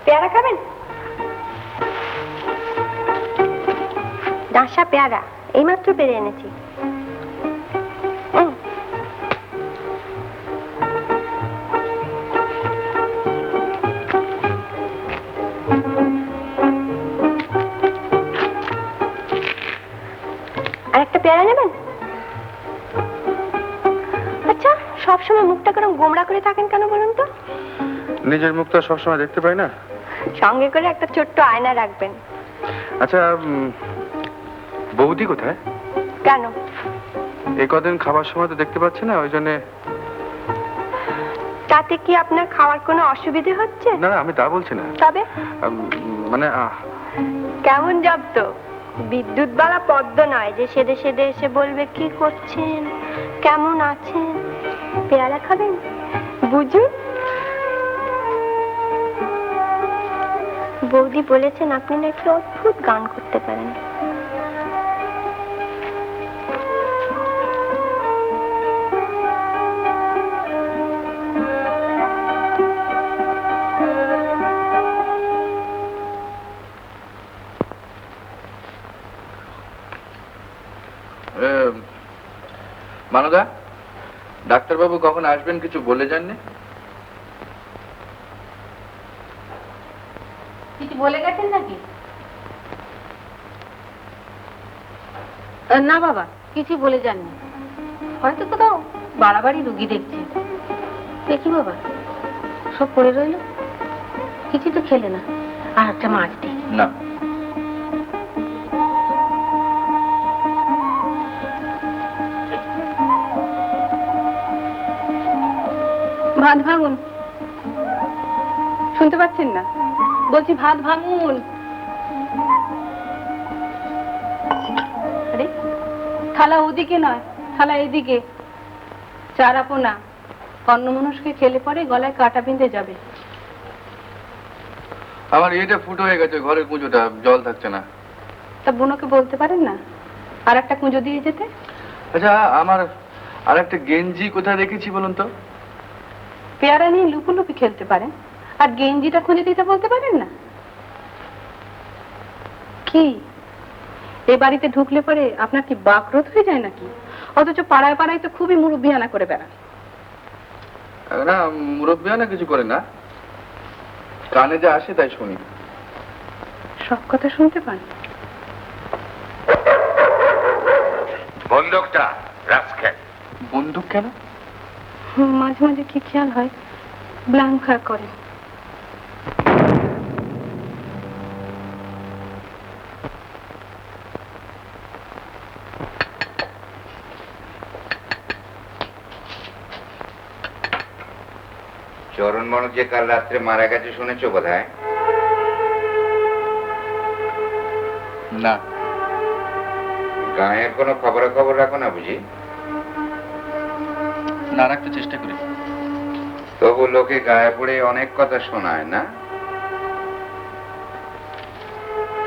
পেয়ারা খাবেন? ডাঁশা পেয়ারা এইমাত্র পেরে এনেছি। আর একটা পেয়ারা নেবেন? আচ্ছা, সবসময় মুখটা কেন গোমড়া করে থাকেন কেন বলুন তো? নিজের মুখ তো সবসময় দেখতে পাই না। সঙ্গে করে একটা ছোট্ট আয়না রাখবেন। আচ্ছা, বৌদি কোথায়? কেন? এই কদিন খাবার সময় তো দেখতে পাচ্ছি না, ওই জন্য। তাতে কি আপনার খাওয়ার কোনো অসুবিধে হচ্ছে? না, আমি তা বলছি না। তবে মানে কেমন জব্দ? বিদ্যুৎ বালা পদ্ম নয় যে সেদে সেদে এসে বলবে কি করছেন, কেমন আছেন। পেয়ারা খাবেন? বুঝুন, বৌদি বলেছেন আপনি নাকি অদ্ভুত গান করতে পারেন। মানদা, ডাক্তারবাবু কখন আসবেন কিছু বলে যাননি? কিছু বলে গেছেন নাকি? না বাবা, কিছু বলে যাননি। হয়তো কোথাও বাড়াবাড়ি রুগী দেখছে। দেখি বাবা, সব পড়ে রইল, কিছু তো খেলে না। আর একটা মাছ দিই না। ভাত ভাঙুন। শুনতে পাচ্ছেন না? বলছি ভাত ভাঙুন। আরে থালা ওদিকে নয়, থালা এদিকে। চারাপোনা অন্যমনস্কে খেলে পরে গলায় কাটা বিঁধে যাবে। আমার এটা ফুটো হয়ে গেছে, ঘরের কুঁজোটা জল থাকছে না। তা বুনোকে বলতে পারেন না আর একটা কুঁজো দিয়ে যেতে? আচ্ছা, আমার আর একটা গেঞ্জি কোথায় রেখেছি বলুন তো? পেয়ারা নিয়ে লুকুলুকি খেলতে পারেন, আর গেঞ্জিটা খুঁজে দিতে বলতে পারেন না? কি এ বাড়িতে ঢুকলে পরে আপনার কি বাকরোধ হয়ে যায় নাকি? অথচ পাড়ায় পাড়ায় তো খুবই মুরব্বিয়ানা করে বেড়ান। না, মুরব্বিয়ানা কিছু করে না, কানে যা আসে তাই শুনি। সব কথা শুনতে পান? বন্দুকটা রাস্কেল। বন্দুক কেন? মাঝে মাঝে কি খেয়াল হয়, ব্ল্যাঙ্ক করে। চরণ মনোজ যে কাল রাত্রে মারা গেছে শুনেছো বোধহয়? না। গাঁয়ের কোনো খবর রাখো না বুঝি? না, রাখতে চেষ্টা করি। তবু লোকে গায়ে পড়ে অনেক কথা শোনায় না?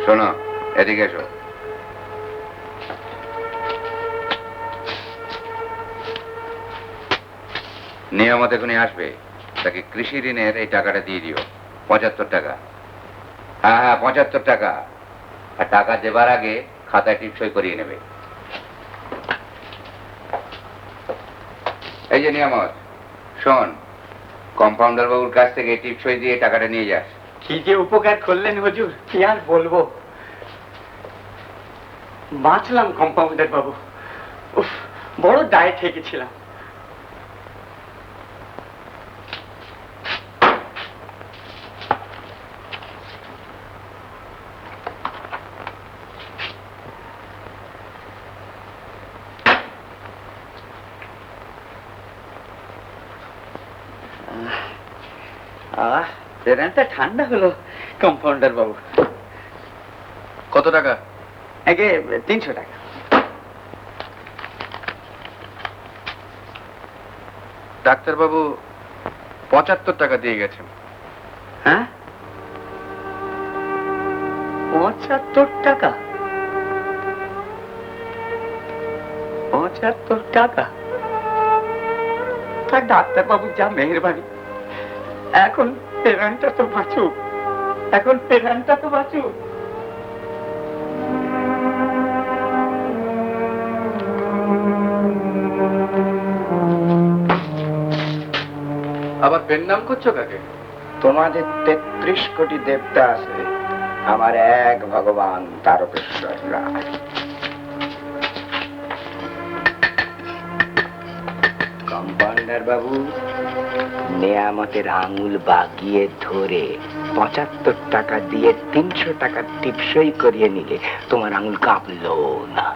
শোনো, এদিকে এসো। নিয়মত এখনই আসবে, তাকে কৃষি ঋণের এই টাকাটা দিয়ে দিও, 75 টাকা। হ্যাঁ, 75 টাকা। আর টাকা দেবার আগে খাতায় টিপসই করিয়ে নেবে। এই যে নিয়ামত, শোন, কম্পাউন্ডার বাবুর কাছ থেকে টিপসই দিয়ে টাকাটা নিয়ে যাস। কি যে উপকার করলেন হুজুর, কি আর বলবো। বাঁচলাম কম্পাউন্ডার বাবু। উফ, বড় দায়ে ঠেকেছিলাম। বেদানটা ঠান্ডা হলো কম্পাউন্ডার বাবু। কত টাকা? আগে 300 টাকা। ডাক্তারবাবু 75 টাকা দিয়ে গেছেন। হ্যাঁ, 75 টাকা? 75 টাকা? তা ডাক্তারবাবু যা মেহেরবানি। এখন পেরানটা তো বাঁচুক। এখন পেরানটা তো বাঁচু। আবার পেন নাম করছো কাকে? তোমাদের 33 কোটি দেবতা আছে, আমার এক ভগবান তারকেশ্বর রায়। কম্পাউন্ডার বাবু, নেয়ামতের আঙুল বাগিয়ে ধরে 75 টাকা দিয়ে 300 টাকা টিপসই করিয়ে নিলে তোমার আঙুল কাঁপলো না।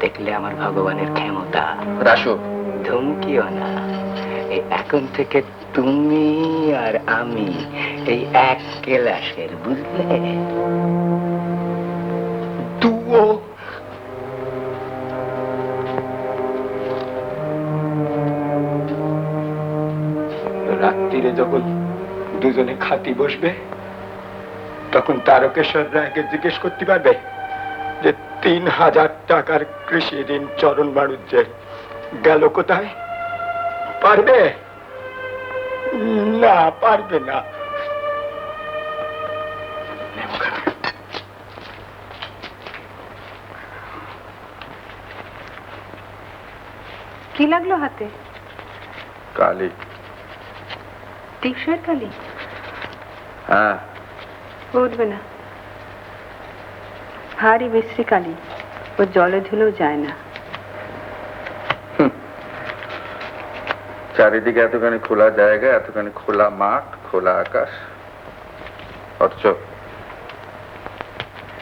দেখলে আমার ভগবানের ক্ষমতা। রাসু, ধমকিও না। এই এখন থেকে তুমি আর আমি এই এক ক্লাসের, বুঝলে? দুও। রাত্রিরে যখন দুজনে খাতি বসবে, তখন তারকেশ্বর রায়কে জিজ্ঞেস করতে পারবে যে 3000 টাকার কৃষি ঋণ চরণ বাণিজ্যের গেল কোথায়? পারবে না? পারবে না। কি লাগলো হাতে? কালি। টিপসের কালি? হ্যাঁ। উঠবে না, ভারী বিশ্রী কালি, ও জলে ধুলেও যায় না। চারিদিকে এতখানি খোলা জায়গা, এতখানি খোলা মাঠ, খোলা আকাশ, অথচ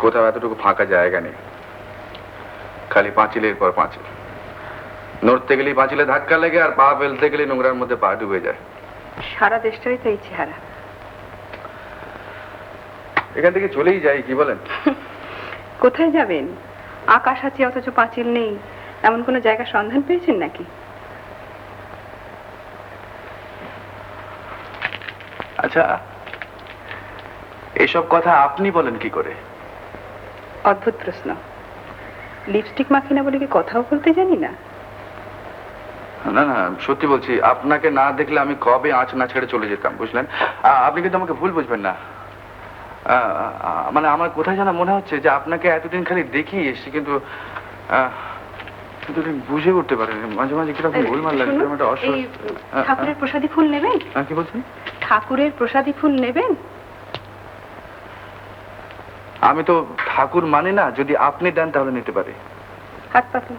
কোথাও এতটুকু ফাঁকা জায়গা নেই। খালি পাঁচিলের পর পাঁচিল। নড়তে গেলেই পাঁচিলে ধাক্কা লেগে, আর পা ফেলতে গেলে নোংরার মধ্যে পা ডুবে যায়। সারা দেশটাই তো এই চেহারা। এখান থেকে চলেই যাই, কি বলেন? কোথায় যাবেন? আকাশ আছে অথচ পাঁচিল নেই, এমন কোনো জায়গা সন্ধান পেয়েছেন নাকি? আচ্ছা, এসব কথা আপনি বলেন কি করে? অদ্ভুত প্রশ্ন। লিপস্টিক মাখি না বলে কি কথাও বলতে জানি না? না না, সত্যি বলছি, আপনাকে না দেখলে আমি কবে আঁচ না ছেড়ে চলে যেতাম, বুঝলেন? আপনি কিন্তু আমাকে ভুল বুঝবেন না। মানে আমার কোথায় যেন মনে হচ্ছে যে আপনাকে এতদিন খালি দেখেই এসছি, কিন্তু বুঝে উঠতে পারেনি। মাঝে মাঝে কিরকম ভুলমাল লাগে, কিরকম একটা ঠাকুরের প্রসাদী ফুল নেবেন? কি বলছেন? ঠাকুরের প্রসাদী ফুল নেবেন? আমি তো ঠাকুর মানি না, যদি আপনি দেন তাহলে নিতে পারি। হাত পাতুন।